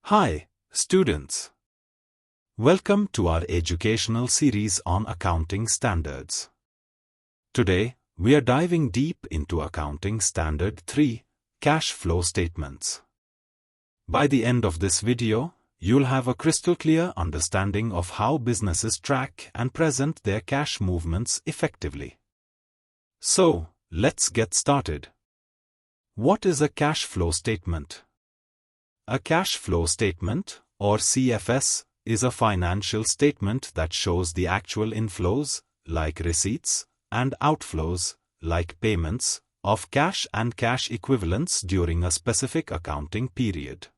Hi, students. Welcome to our educational series on accounting standards. Today, we are diving deep into Accounting Standard 3, Cash Flow Statements. By the end of this video, you'll have a crystal clear understanding of how businesses track and present their cash movements effectively. So, let's get started. What is a cash flow statement? A cash flow statement, or CFS, is a financial statement that shows the actual inflows, like receipts, and outflows, like payments, of cash and cash equivalents during a specific accounting period.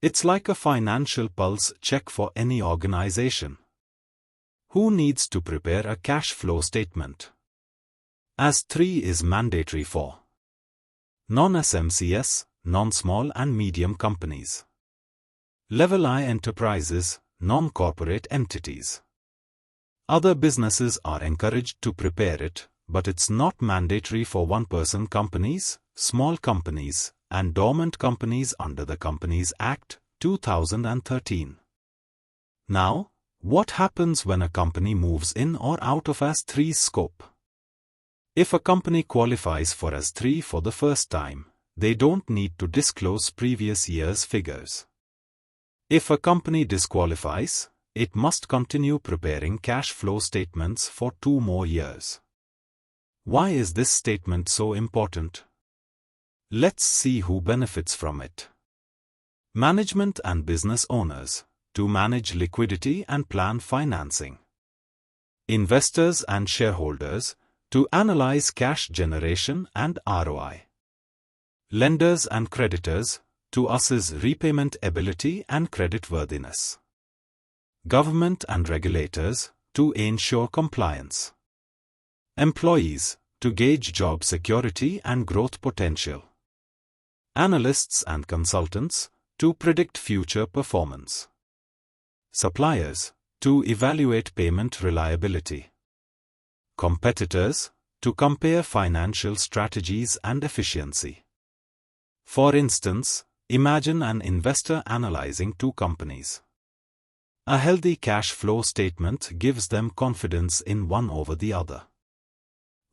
It's like a financial pulse check for any organization. Who needs to prepare a cash flow statement? As 3 is mandatory for non-SMCS, non-small and medium companies. Level I enterprises, non-corporate entities. Other businesses are encouraged to prepare it, but it's not mandatory for one-person companies, small companies, and dormant companies under the Companies Act, 2013. Now, what happens when a company moves in or out of As 3's scope? If a company qualifies for As 3 for the first time, they don't need to disclose previous year's figures. If a company disqualifies, it must continue preparing cash flow statements for 2 more years. Why is this statement so important? Let's see who benefits from it. Management and business owners, to manage liquidity and plan financing. Investors and shareholders, to analyze cash generation and ROI. Lenders and creditors, to assess repayment ability and creditworthiness. Government and regulators, to ensure compliance. Employees, to gauge job security and growth potential. Analysts and consultants, to predict future performance. Suppliers, to evaluate payment reliability. Competitors, to compare financial strategies and efficiency. For instance, imagine an investor analyzing 2 companies. A healthy cash flow statement gives them confidence in one over the other.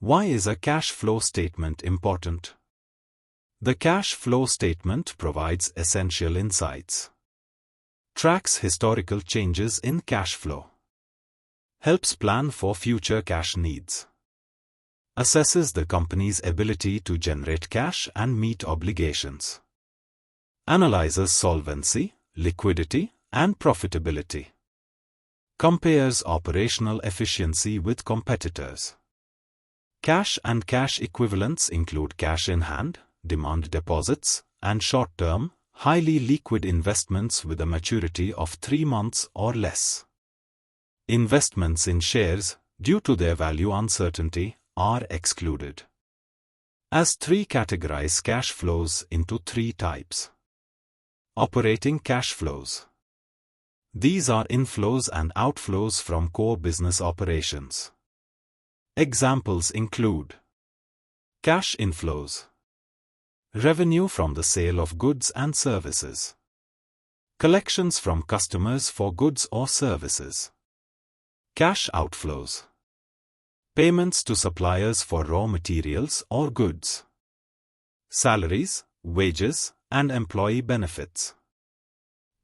Why is a cash flow statement important? The cash flow statement provides essential insights. Tracks historical changes in cash flow. Helps plan for future cash needs. Assesses the company's ability to generate cash and meet obligations. Analyzes solvency, liquidity, and profitability. Compares operational efficiency with competitors. Cash and cash equivalents include cash in hand, demand deposits, and short-term, highly liquid investments with a maturity of 3 months or less. Investments in shares, due to their value uncertainty, are excluded. As 3 categorize cash flows into 3 types. Operating cash flows. These are inflows and outflows from core business operations. Examples include cash inflows. Revenue from the sale of goods and services. Collections from customers for goods or services. Cash outflows. Payments to suppliers for raw materials or goods. Salaries, wages, and employee benefits.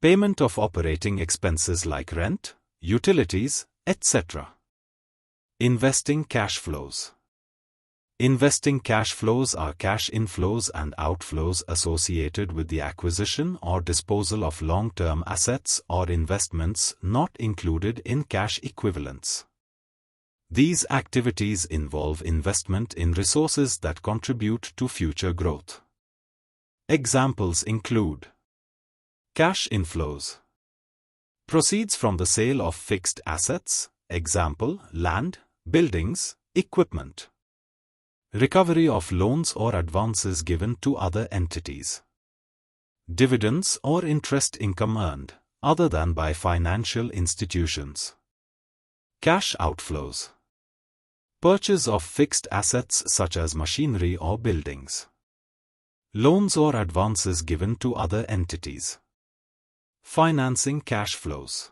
Payment of operating expenses like rent, utilities, etc. Investing cash flows. Investing cash flows are cash inflows and outflows associated with the acquisition or disposal of long-term assets or investments not included in cash equivalents. These activities involve investment in resources that contribute to future growth. Examples include cash inflows. Proceeds from the sale of fixed assets, example, land, buildings, equipment. Recovery of loans or advances given to other entities. Dividends or interest income earned, other than by financial institutions. Cash outflows. Purchase of fixed assets such as machinery or buildings. Loans or advances given to other entities. Financing cash flows.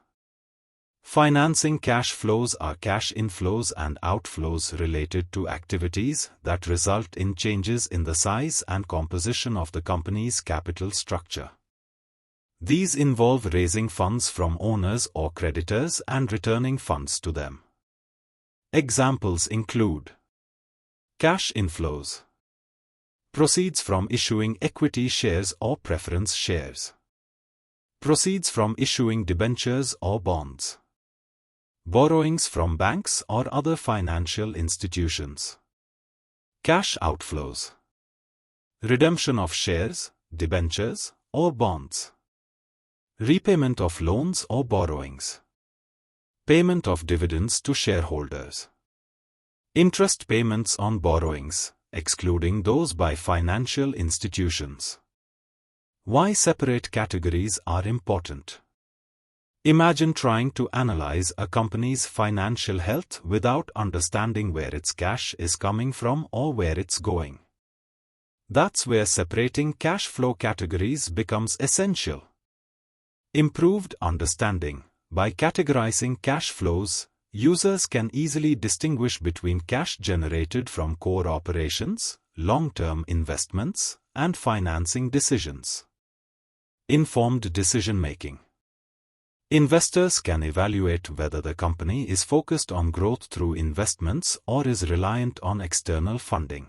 Financing cash flows are cash inflows and outflows related to activities that result in changes in the size and composition of the company's capital structure. These involve raising funds from owners or creditors and returning funds to them. Examples include cash inflows, proceeds from issuing equity shares or preference shares, proceeds from issuing debentures or bonds, borrowings from banks or other financial institutions. Cash outflows, redemption of shares, debentures, or bonds, repayment of loans or borrowings, payment of dividends to shareholders, interest payments on borrowings, excluding those by financial institutions. Why separate categories are important. Imagine trying to analyze a company's financial health without understanding where its cash is coming from or where it's going. That's where separating cash flow categories becomes essential. Improved understanding. By categorizing cash flows, users can easily distinguish between cash generated from core operations, long-term investments, and financing decisions. Informed decision-making. Investors can evaluate whether the company is focused on growth through investments or is reliant on external funding.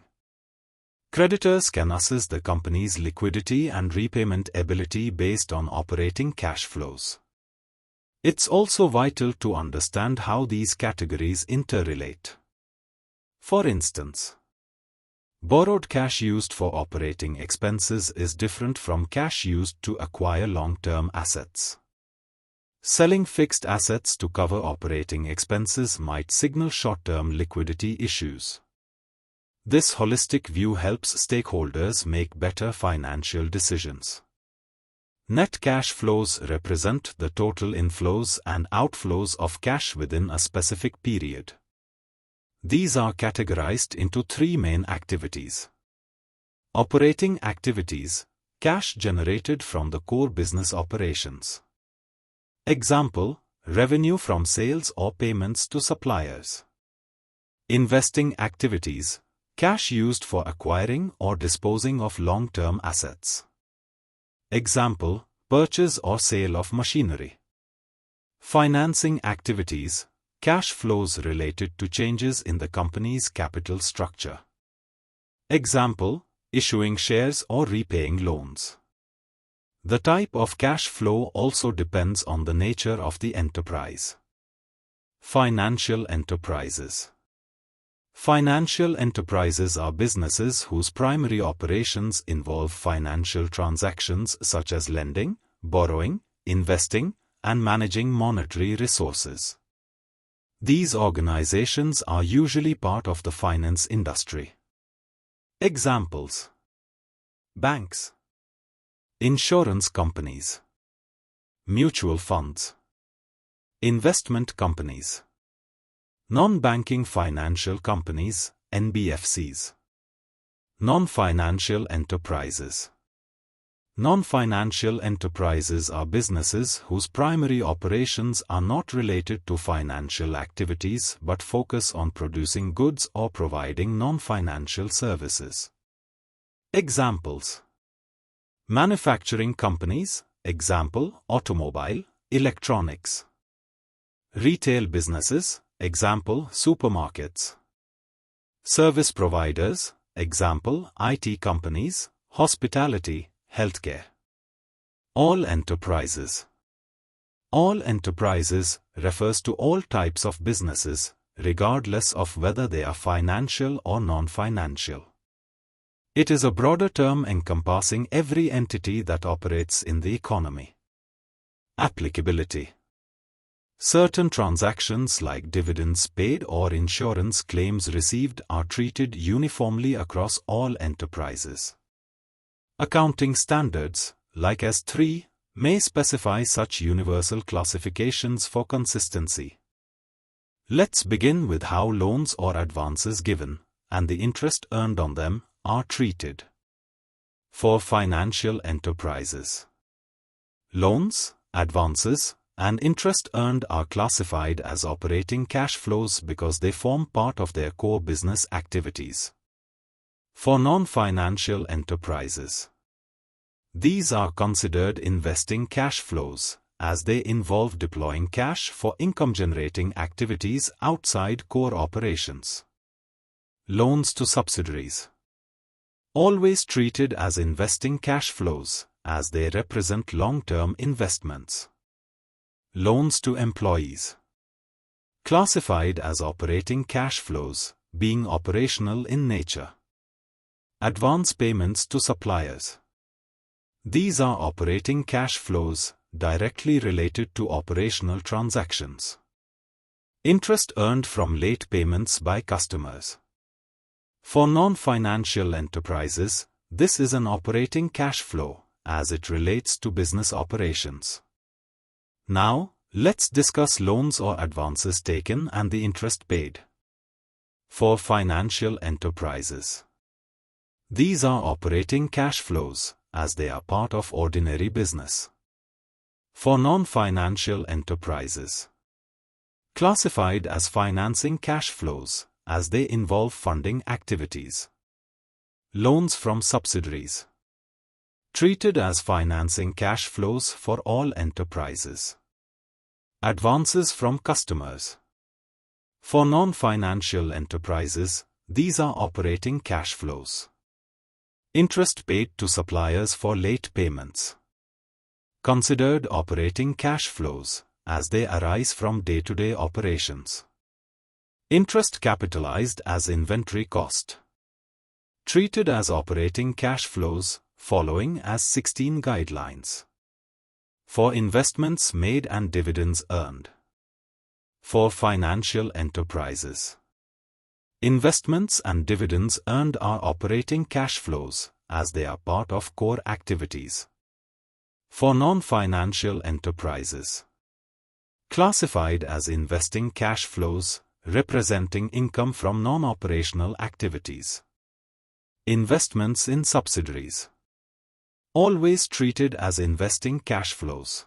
Creditors can assess the company's liquidity and repayment ability based on operating cash flows. It's also vital to understand how these categories interrelate. For instance, borrowed cash used for operating expenses is different from cash used to acquire long-term assets. Selling fixed assets to cover operating expenses might signal short-term liquidity issues. This holistic view helps stakeholders make better financial decisions. Net cash flows represent the total inflows and outflows of cash within a specific period. These are categorized into three main activities. Operating activities, cash generated from the core business operations. Example, revenue from sales or payments to suppliers. Investing activities, cash used for acquiring or disposing of long-term assets. Example, purchase or sale of machinery. Financing activities, cash flows related to changes in the company's capital structure. Example, issuing shares or repaying loans. The type of cash flow also depends on the nature of the enterprise. Financial enterprises. Financial enterprises are businesses whose primary operations involve financial transactions such as lending, borrowing, investing, and managing monetary resources. These organizations are usually part of the finance industry. Examples: banks, insurance companies, mutual funds, investment companies, non-banking financial companies, NBFCs. Non-financial enterprises. Non-financial enterprises are businesses whose primary operations are not related to financial activities but focus on producing goods or providing non-financial services. Examples: manufacturing companies, example, automobile, electronics. Retail businesses, example, supermarkets. Service providers, example, IT companies, hospitality, healthcare. All enterprises. All enterprises refers to all types of businesses, regardless of whether they are financial or non-financial. It is a broader term encompassing every entity that operates in the economy. Applicability. Certain transactions like dividends paid or insurance claims received are treated uniformly across all enterprises. Accounting standards, like S3, may specify such universal classifications for consistency. Let's begin with how loans or advances given, and the interest earned on them, are treated. For financial enterprises, loans, advances, and interest earned are classified as operating cash flows because they form part of their core business activities. For non-financial enterprises, these are considered investing cash flows, as they involve deploying cash for income-generating activities outside core operations. Loans to subsidiaries, always treated as investing cash flows, as they represent long-term investments. Loans to employees, classified as operating cash flows, being operational in nature. Advance payments to suppliers. These are operating cash flows, directly related to operational transactions. Interest earned from late payments by customers. For non-financial enterprises, this is an operating cash flow, as it relates to business operations. Now, let's discuss loans or advances taken and the interest paid. For financial enterprises, these are operating cash flows, as they are part of ordinary business. For non-financial enterprises, classified as financing cash flows, as they involve funding activities. Loans from subsidiaries, treated as financing cash flows for all enterprises. Advances from customers. For non-financial enterprises, these are operating cash flows. Interest paid to suppliers for late payments, considered operating cash flows, as they arise from day-to-day operations. Interest capitalized as inventory cost, treated as operating cash flows, following as 16 guidelines. For investments made and dividends earned. For financial enterprises, investments and dividends earned are operating cash flows, as they are part of core activities. For non-financial enterprises, classified as investing cash flows, representing income from non-operational activities. Investments in subsidiaries, always treated as investing cash flows.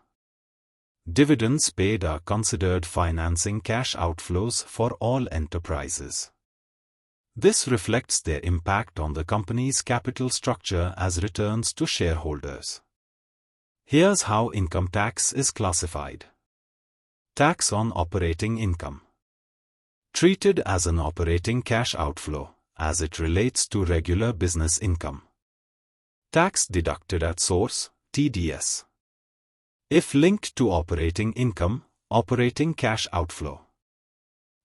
Dividends paid are considered financing cash outflows for all enterprises. This reflects their impact on the company's capital structure as returns to shareholders. Here's how income tax is classified. Tax on operating income, treated as an operating cash outflow, as it relates to regular business income. Tax deducted at source, TDS. If linked to operating income, operating cash outflow.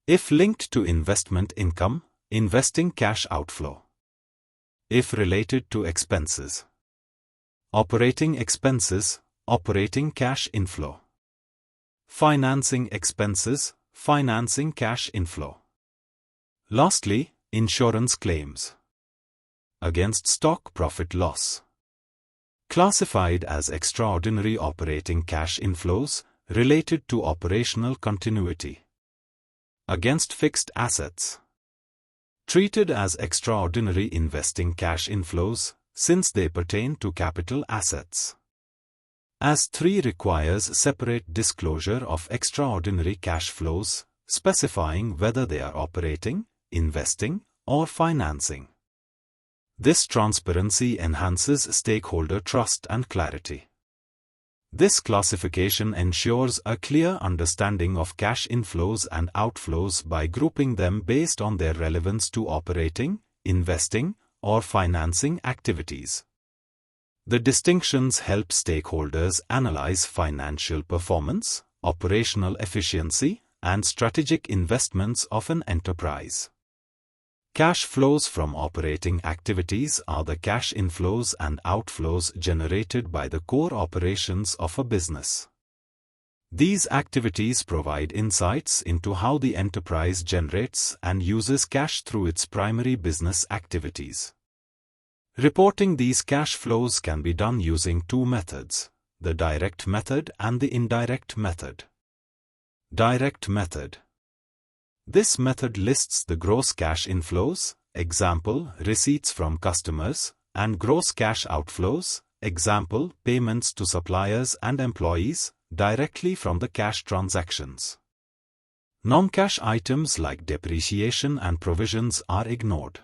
If linked to investment income, investing cash outflow. If related to expenses, operating expenses, operating cash inflow. Financing expenses, financing cash inflow. Lastly, insurance claims against stock profit loss, classified as extraordinary operating cash inflows related to operational continuity. Against fixed assets, treated as extraordinary investing cash inflows, since they pertain to capital assets. As 3 requires separate disclosure of extraordinary cash flows, specifying whether they are operating, investing, or financing. This transparency enhances stakeholder trust and clarity. This classification ensures a clear understanding of cash inflows and outflows by grouping them based on their relevance to operating, investing, or financing activities. The distinctions help stakeholders analyze financial performance, operational efficiency, and strategic investments of an enterprise. Cash flows from operating activities are the cash inflows and outflows generated by the core operations of a business. These activities provide insights into how the enterprise generates and uses cash through its primary business activities. Reporting these cash flows can be done using 2 methods, the direct method and the indirect method. Direct method. This method lists the gross cash inflows, example, receipts from customers, and gross cash outflows, example, payments to suppliers and employees, directly from the cash transactions. Non-cash items like depreciation and provisions are ignored.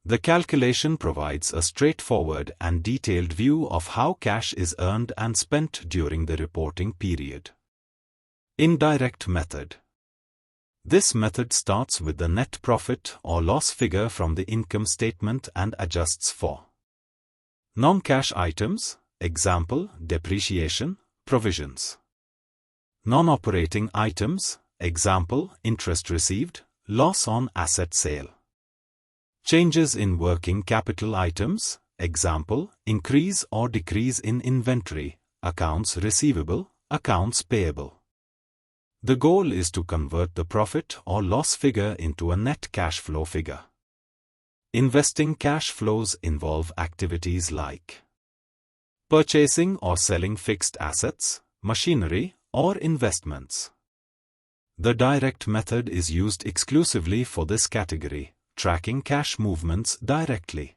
The calculation provides a straightforward and detailed view of how cash is earned and spent during the reporting period. Indirect method. This method starts with the net profit or loss figure from the income statement and adjusts for non-cash items, example, depreciation, provisions. Non-operating items, example, interest received, loss on asset sale. Changes in working capital items, example, increase or decrease in inventory, accounts receivable, accounts payable. The goal is to convert the profit or loss figure into a net cash flow figure. Investing cash flows involve activities like purchasing or selling fixed assets, machinery, or investments. The direct method is used exclusively for this category, tracking cash movements directly.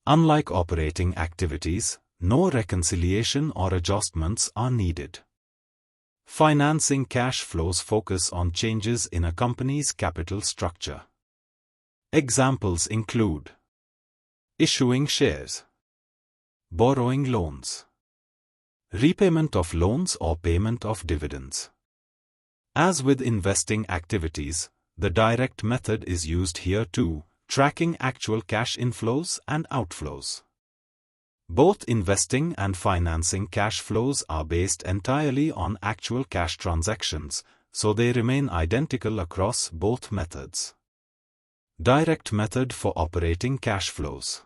Unlike operating activities, no reconciliation or adjustments are needed. Financing cash flows focus on changes in a company's capital structure. Examples include issuing shares, borrowing loans, repayment of loans or payment of dividends. As with investing activities, the direct method is used here too, tracking actual cash inflows and outflows. Both investing and financing cash flows are based entirely on actual cash transactions, so they remain identical across both methods. Direct method for operating cash flows.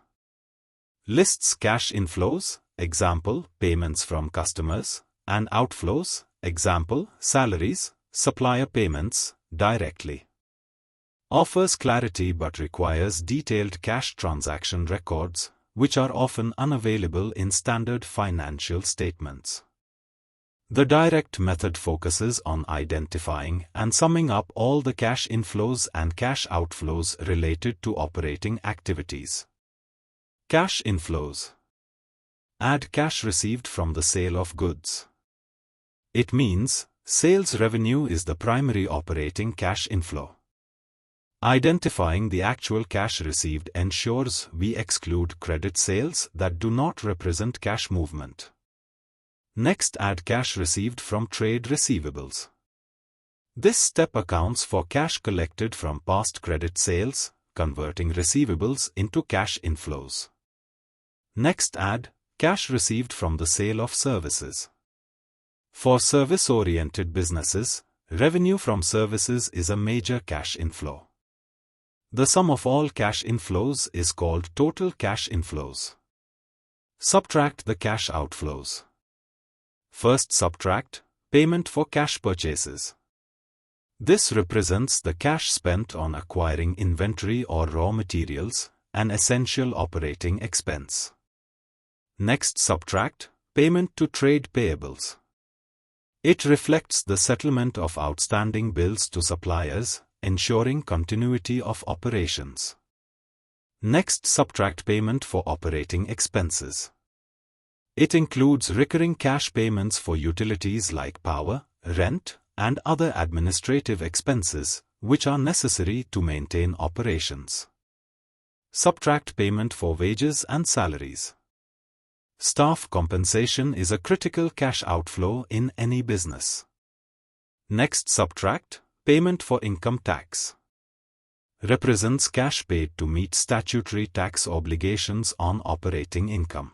Lists cash inflows, example, payments from customers, and outflows, example, salaries, supplier payments, directly. Offers clarity but requires detailed cash transaction records, which are often unavailable in standard financial statements. The direct method focuses on identifying and summing up all the cash inflows and cash outflows related to operating activities. Cash inflows. Add cash received from the sale of goods. It means sales revenue is the primary operating cash inflow. Identifying the actual cash received ensures we exclude credit sales that do not represent cash movement. Next, add cash received from trade receivables. This step accounts for cash collected from past credit sales, converting receivables into cash inflows. Next, add cash received from the sale of services. For service-oriented businesses, revenue from services is a major cash inflow. The sum of all cash inflows is called total cash inflows. Subtract the cash outflows. First, subtract payment for cash purchases. This represents the cash spent on acquiring inventory or raw materials, an essential operating expense. Next, subtract payment to trade payables. It reflects the settlement of outstanding bills to suppliers, ensuring continuity of operations. Next, subtract payment for operating expenses. It includes recurring cash payments for utilities like power, rent, and other administrative expenses, which are necessary to maintain operations. Subtract payment for wages and salaries. Staff compensation is a critical cash outflow in any business. Next, subtract payment for income tax. Represents cash paid to meet statutory tax obligations on operating income.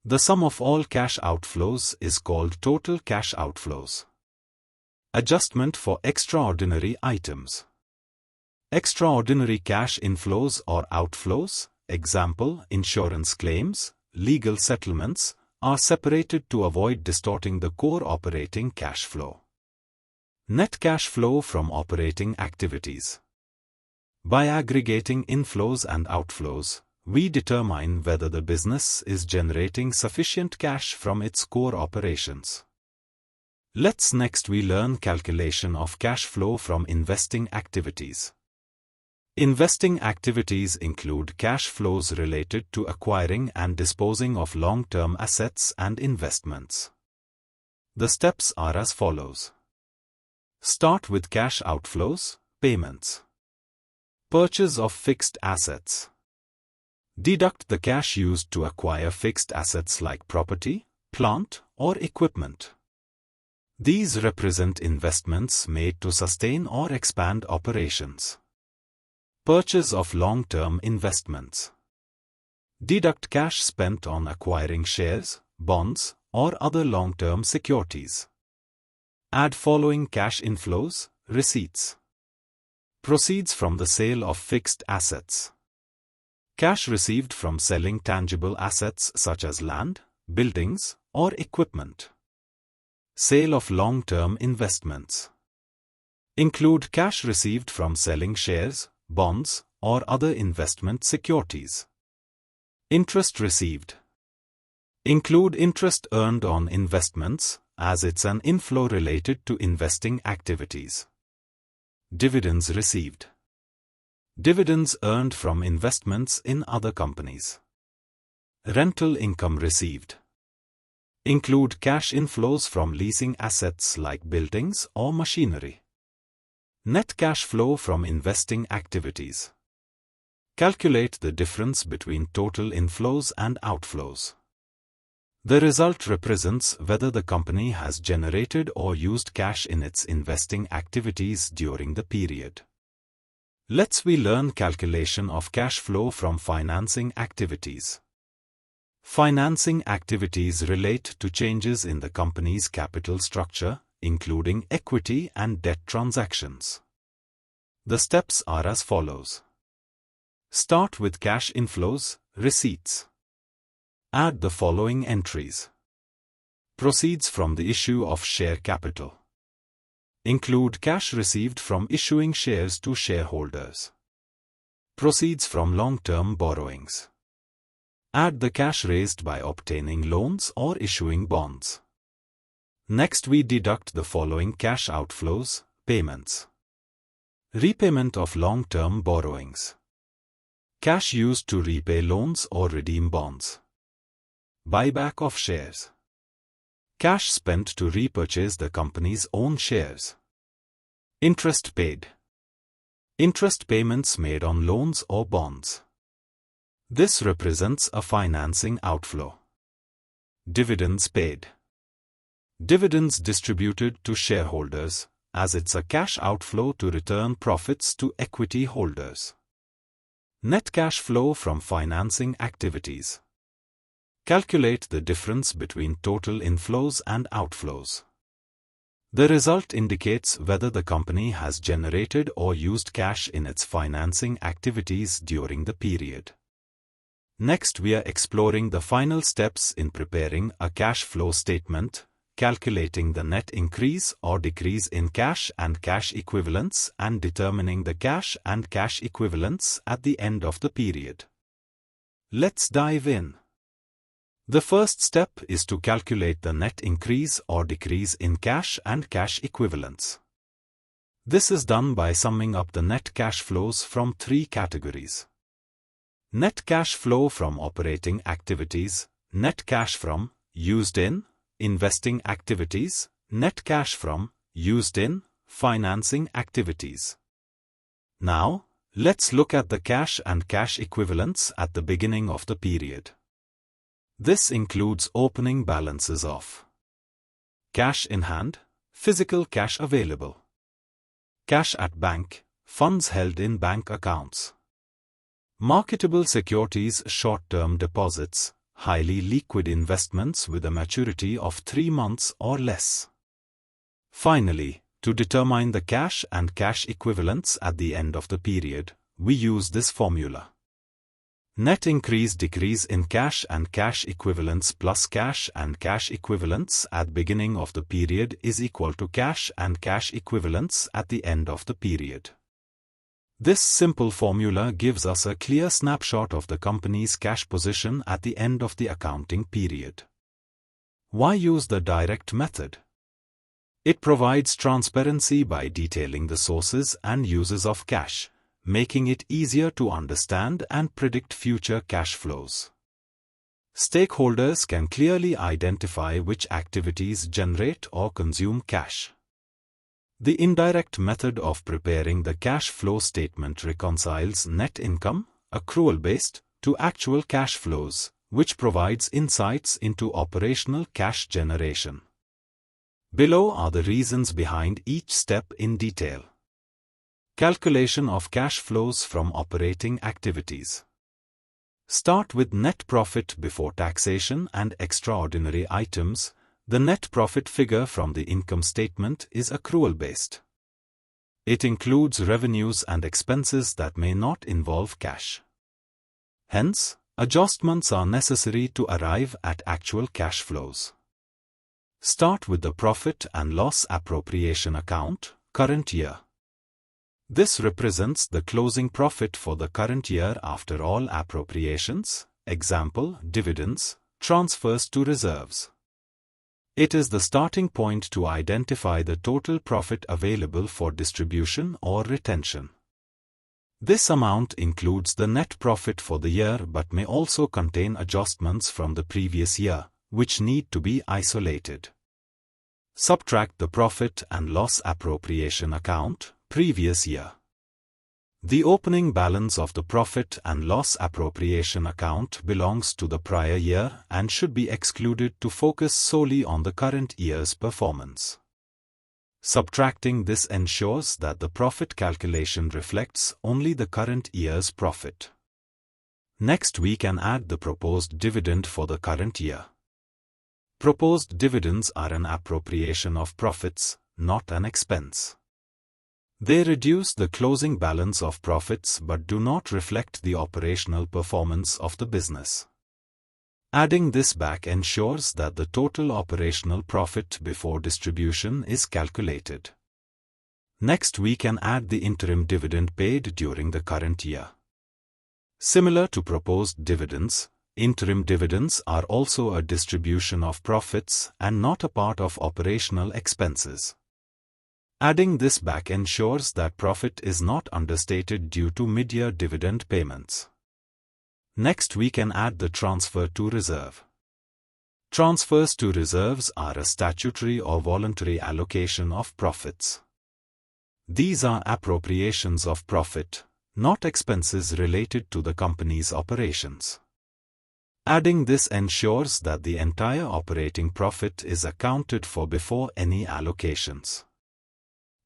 The sum of all cash outflows is called total cash outflows. Adjustment for extraordinary items. Extraordinary cash inflows or outflows, example, insurance claims, legal settlements, are separated to avoid distorting the core operating cash flow. Net cash flow from operating activities. By aggregating inflows and outflows, we determine whether the business is generating sufficient cash from its core operations. Let's next we learn calculation of cash flow from investing activities. Investing activities include cash flows related to acquiring and disposing of long-term assets and investments. The steps are as follows. Start with cash outflows, payments. Purchase of fixed assets. Deduct the cash used to acquire fixed assets like property, plant, or equipment. These represent investments made to sustain or expand operations. Purchase of long-term investments. Deduct cash spent on acquiring shares, bonds, or other long-term securities. Add following cash inflows, receipts. Proceeds from the sale of fixed assets. Cash received from selling tangible assets such as land, buildings, or equipment. Sale of long-term investments. Include cash received from selling shares, bonds, or other investment securities. Interest received. Include interest earned on investments, as it's an inflow related to investing activities. Dividends received. Dividends earned from investments in other companies. Rental income received. Include cash inflows from leasing assets like buildings or machinery. Net cash flow from investing activities. Calculate the difference between total inflows and outflows. The result represents whether the company has generated or used cash in its investing activities during the period. Let's learn calculation of cash flow from financing activities. Financing activities relate to changes in the company's capital structure, including equity and debt transactions. The steps are as follows. Start with cash inflows, receipts. Add the following entries. Proceeds from the issue of share capital. Include cash received from issuing shares to shareholders. Proceeds from long-term borrowings. Add the cash raised by obtaining loans or issuing bonds. Next we deduct the following cash outflows, payments. Repayment of long-term borrowings. Cash used to repay loans or redeem bonds. Buyback of shares. Cash spent to repurchase the company's own shares. Interest paid. Interest payments made on loans or bonds. This represents a financing outflow. Dividends paid. Dividends distributed to shareholders, as it's a cash outflow to return profits to equity holders. Net cash flow from financing activities. Calculate the difference between total inflows and outflows. The result indicates whether the company has generated or used cash in its financing activities during the period. Next we are exploring the final steps in preparing a cash flow statement, calculating the net increase or decrease in cash and cash equivalents and determining the cash and cash equivalents at the end of the period. Let's dive in. The first step is to calculate the net increase or decrease in cash and cash equivalents. This is done by summing up the net cash flows from three categories. Net cash flow from operating activities, net cash from, used in, investing activities, net cash from, used in, financing activities. Now, let's look at the cash and cash equivalents at the beginning of the period. This includes opening balances of cash in hand, physical cash available, cash at bank, funds held in bank accounts, marketable securities, short-term deposits, highly liquid investments with a maturity of 3 months or less. Finally, to determine the cash and cash equivalents at the end of the period, we use this formula. Net increase/decrease in cash and cash equivalents plus cash and cash equivalents at beginning of the period is equal to cash and cash equivalents at the end of the period. This simple formula gives us a clear snapshot of the company's cash position at the end of the accounting period. Why use the direct method? It provides transparency by detailing the sources and uses of cash, making it easier to understand and predict future cash flows. Stakeholders can clearly identify which activities generate or consume cash. The indirect method of preparing the cash flow statement reconciles net income, accrual-based, to actual cash flows, which provides insights into operational cash generation. Below are the reasons behind each step in detail. Calculation of cash flows from operating activities. Start with net profit before taxation and extraordinary items. The net profit figure from the income statement is accrual-based. It includes revenues and expenses that may not involve cash. Hence, adjustments are necessary to arrive at actual cash flows. Start with the profit and loss appropriation account, current year. This represents the closing profit for the current year after all appropriations, example, dividends, transfers to reserves. It is the starting point to identify the total profit available for distribution or retention. This amount includes the net profit for the year but may also contain adjustments from the previous year, which need to be isolated. Subtract the profit and loss appropriation account, previous year. The opening balance of the profit and loss appropriation account belongs to the prior year and should be excluded to focus solely on the current year's performance. Subtracting this ensures that the profit calculation reflects only the current year's profit. Next we can add the proposed dividend for the current year. Proposed dividends are an appropriation of profits, not an expense. They reduce the closing balance of profits but do not reflect the operational performance of the business. Adding this back ensures that the total operational profit before distribution is calculated. Next we can add the interim dividend paid during the current year. Similar to proposed dividends, interim dividends are also a distribution of profits and not a part of operational expenses. Adding this back ensures that profit is not understated due to mid-year dividend payments. Next we can add the transfer to reserve. Transfers to reserves are a statutory or voluntary allocation of profits. These are appropriations of profit, not expenses related to the company's operations. Adding this ensures that the entire operating profit is accounted for before any allocations.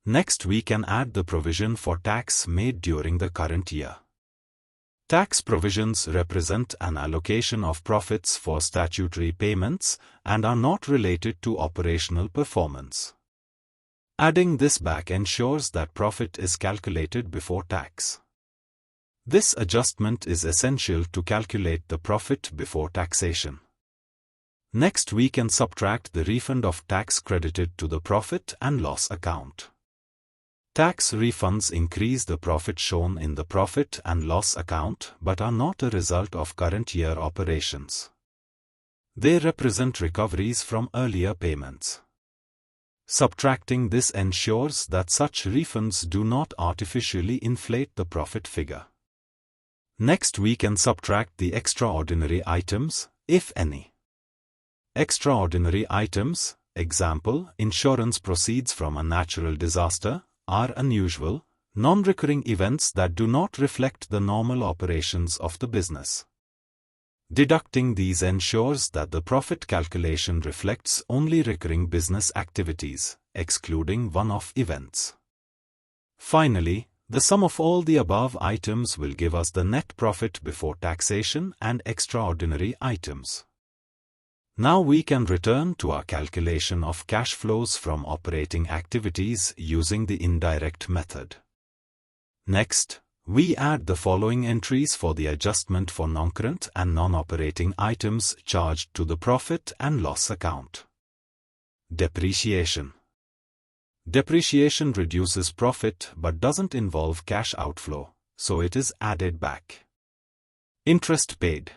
Next we can add the provision for tax made during the current year. Tax provisions represent an allocation of profits for statutory payments and are not related to operational performance. Adding this back ensures that profit is calculated before tax. This adjustment is essential to calculate the profit before taxation. Next we can subtract the refund of tax credited to the profit and loss account. Tax refunds increase the profit shown in the profit and loss account but are not a result of current year operations. They represent recoveries from earlier payments. Subtracting this ensures that such refunds do not artificially inflate the profit figure. Next we can subtract the extraordinary items, if any. Extraordinary items, example, insurance proceeds from a natural disaster, are unusual, non-recurring events that do not reflect the normal operations of the business. Deducting these ensures that the profit calculation reflects only recurring business activities, excluding one-off events. Finally, the sum of all the above items will give us the net profit before taxation and extraordinary items. Now we can return to our calculation of cash flows from operating activities using the indirect method. Next, we add the following entries for the adjustment for non-current and non-operating items charged to the profit and loss account. Depreciation. Depreciation reduces profit but doesn't involve cash outflow, so it is added back. Interest paid.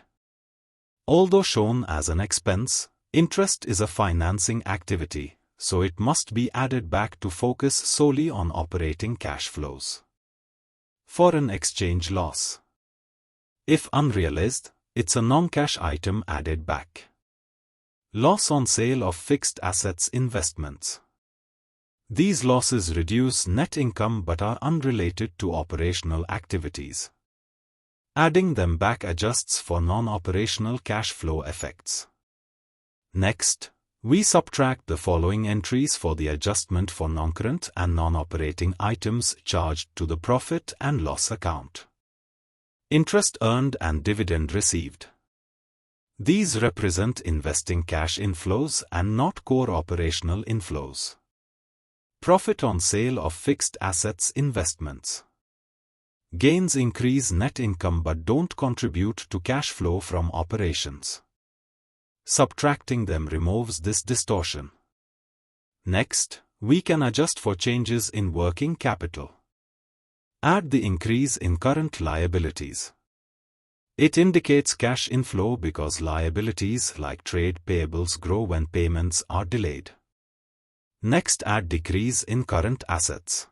Although shown as an expense, interest is a financing activity, so it must be added back to focus solely on operating cash flows. Foreign exchange loss. If unrealized, it's a non-cash item added back. Loss on sale of fixed assets investments. These losses reduce net income but are unrelated to operational activities. Adding them back adjusts for non-operational cash flow effects. Next, we subtract the following entries for the adjustment for non-current and non-operating items charged to the profit and loss account. Interest earned and dividend received. These represent investing cash inflows and not core operational inflows. Profit on sale of fixed assets investments. Gains increase net income but don't contribute to cash flow from operations. Subtracting them removes this distortion. Next, we can adjust for changes in working capital. Add the increase in current liabilities. It indicates cash inflow because liabilities like trade payables grow when payments are delayed. Next, add decrease in current assets.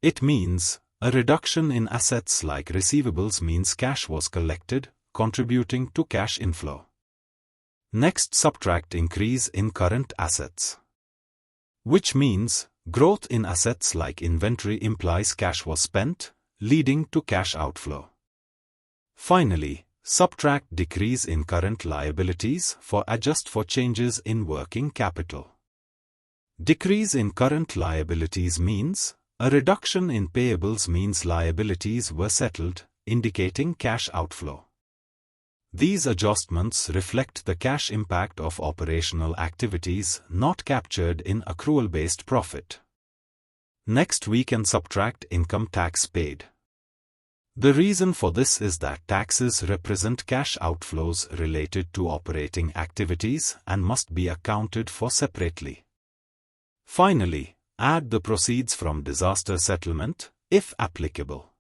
It means a reduction in assets like receivables means cash was collected, contributing to cash inflow. Next, subtract increase in current assets, which means growth in assets like inventory implies cash was spent, leading to cash outflow. Finally, subtract decrease in current liabilities for adjust for changes in working capital. Decrease in current liabilities means a reduction in payables means liabilities were settled, indicating cash outflow. These adjustments reflect the cash impact of operational activities not captured in accrual-based profit. Next, we can subtract income tax paid. The reason for this is that taxes represent cash outflows related to operating activities and must be accounted for separately. Finally, add the proceeds from disaster settlement, if applicable.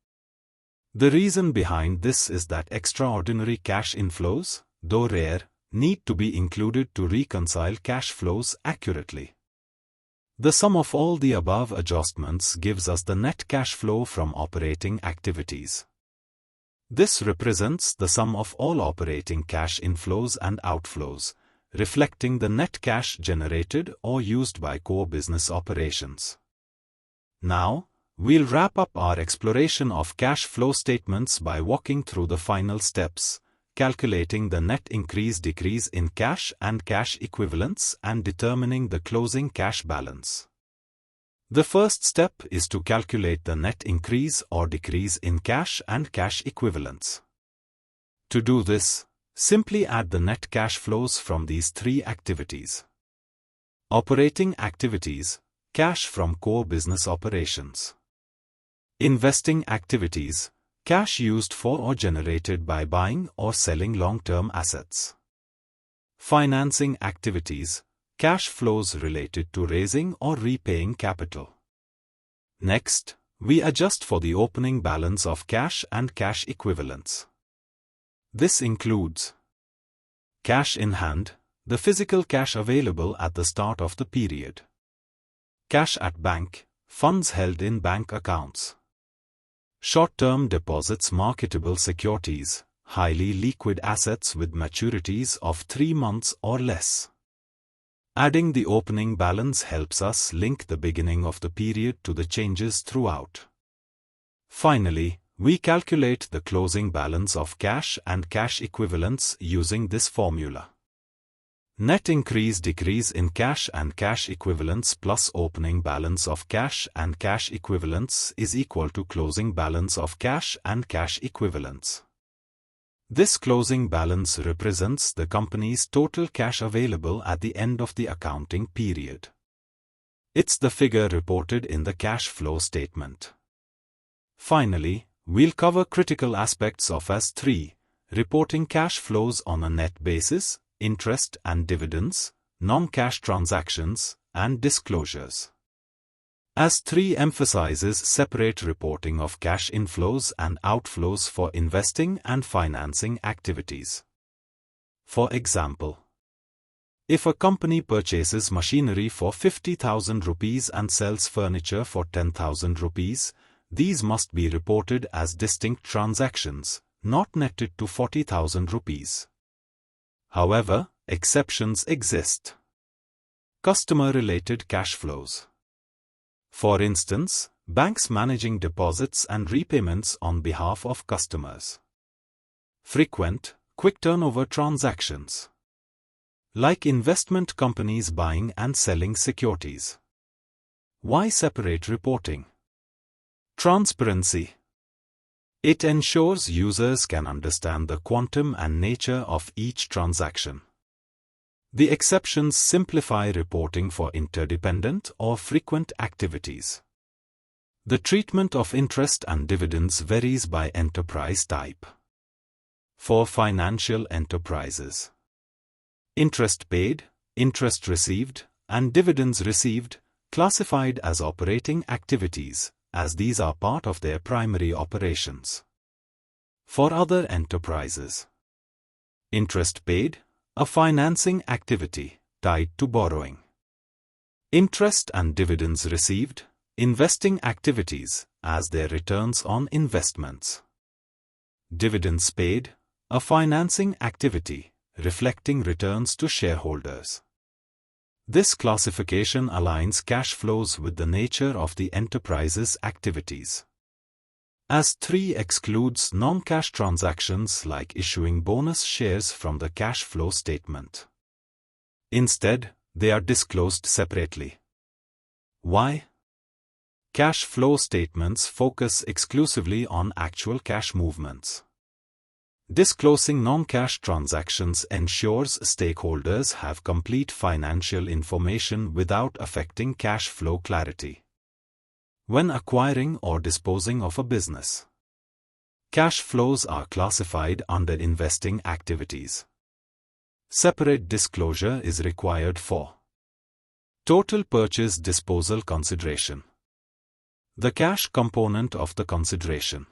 The reason behind this is that extraordinary cash inflows, though rare, need to be included to reconcile cash flows accurately. The sum of all the above adjustments gives us the net cash flow from operating activities. This represents the sum of all operating cash inflows and outflows, reflecting the net cash generated or used by core business operations. Now, we'll wrap up our exploration of cash flow statements by walking through the final steps, calculating the net increase-decrease in cash and cash equivalents and determining the closing cash balance. The first step is to calculate the net increase or decrease in cash and cash equivalents. To do this, simply add the net cash flows from these three activities. Operating activities, cash from core business operations. Investing activities, cash used for or generated by buying or selling long-term assets. Financing activities, cash flows related to raising or repaying capital. Next, we adjust for the opening balance of cash and cash equivalents. This includes cash in hand, the physical cash available at the start of the period. Cash at bank, funds held in bank accounts. Short-term deposits, marketable securities, highly liquid assets with maturities of 3 months or less. Adding the opening balance helps us link the beginning of the period to the changes throughout. Finally, we calculate the closing balance of cash and cash equivalents using this formula. Net increase-decrease in cash and cash equivalents plus opening balance of cash and cash equivalents is equal to closing balance of cash and cash equivalents. This closing balance represents the company's total cash available at the end of the accounting period. It's the figure reported in the cash flow statement. Finally, we'll cover critical aspects of AS3, reporting cash flows on a net basis, interest and dividends, non-cash transactions, and disclosures. AS3 emphasizes separate reporting of cash inflows and outflows for investing and financing activities. For example, if a company purchases machinery for 50,000 rupees and sells furniture for 10,000 rupees, these must be reported as distinct transactions, not netted to 40,000 rupees. However, exceptions exist. Customer-related cash flows. For instance, banks managing deposits and repayments on behalf of customers. Frequent, quick turnover transactions. Like investment companies buying and selling securities. Why separate reporting? Transparency. It ensures users can understand the quantum and nature of each transaction. The exceptions simplify reporting for interdependent or frequent activities. The treatment of interest and dividends varies by enterprise type. For financial enterprises, interest paid, interest received, and dividends received, classified as operating activities, as these are part of their primary operations. For other enterprises, interest paid, a financing activity tied to borrowing. Interest and dividends received, investing activities, as their returns on investments. Dividends paid, a financing activity, reflecting returns to shareholders. This classification aligns cash flows with the nature of the enterprise's activities. As 3 excludes non-cash transactions like issuing bonus shares from the cash flow statement. Instead, they are disclosed separately. Why? Cash flow statements focus exclusively on actual cash movements. Disclosing non-cash transactions ensures stakeholders have complete financial information without affecting cash flow clarity. When acquiring or disposing of a business, cash flows are classified under investing activities. Separate disclosure is required for total purchase disposal consideration, the cash component of the consideration.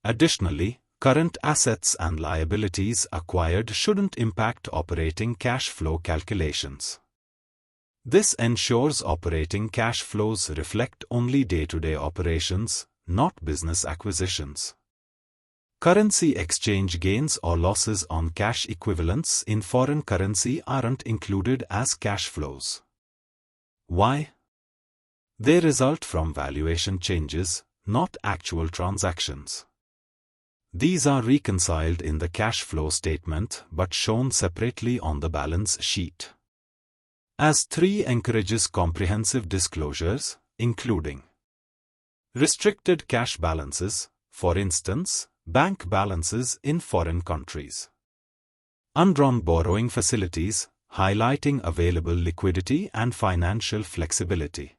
Additionally, current assets and liabilities acquired shouldn't impact operating cash flow calculations. This ensures operating cash flows reflect only day-to-day operations, not business acquisitions. Currency exchange gains or losses on cash equivalents in foreign currency aren't included as cash flows. Why? They result from valuation changes, not actual transactions. These are reconciled in the cash flow statement but shown separately on the balance sheet. As 3 encourages comprehensive disclosures, including restricted cash balances, for instance, bank balances in foreign countries. Undrawn borrowing facilities, highlighting available liquidity and financial flexibility.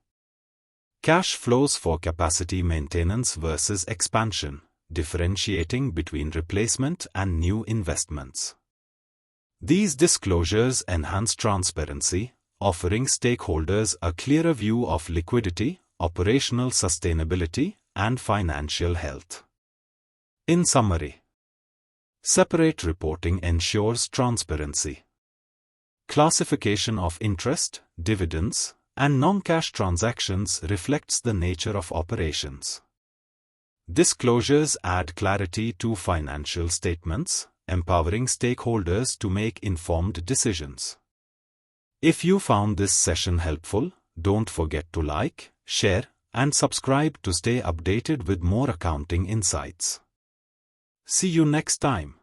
Cash flows for capacity maintenance versus expansion, differentiating between replacement and new investments. These disclosures enhance transparency, offering stakeholders a clearer view of liquidity, operational sustainability, and financial health. In summary, separate reporting ensures transparency. Classification of interest, dividends, and non-cash transactions reflects the nature of operations. Disclosures add clarity to financial statements, empowering stakeholders to make informed decisions. If you found this session helpful, don't forget to like, share, and subscribe to stay updated with more accounting insights. See you next time.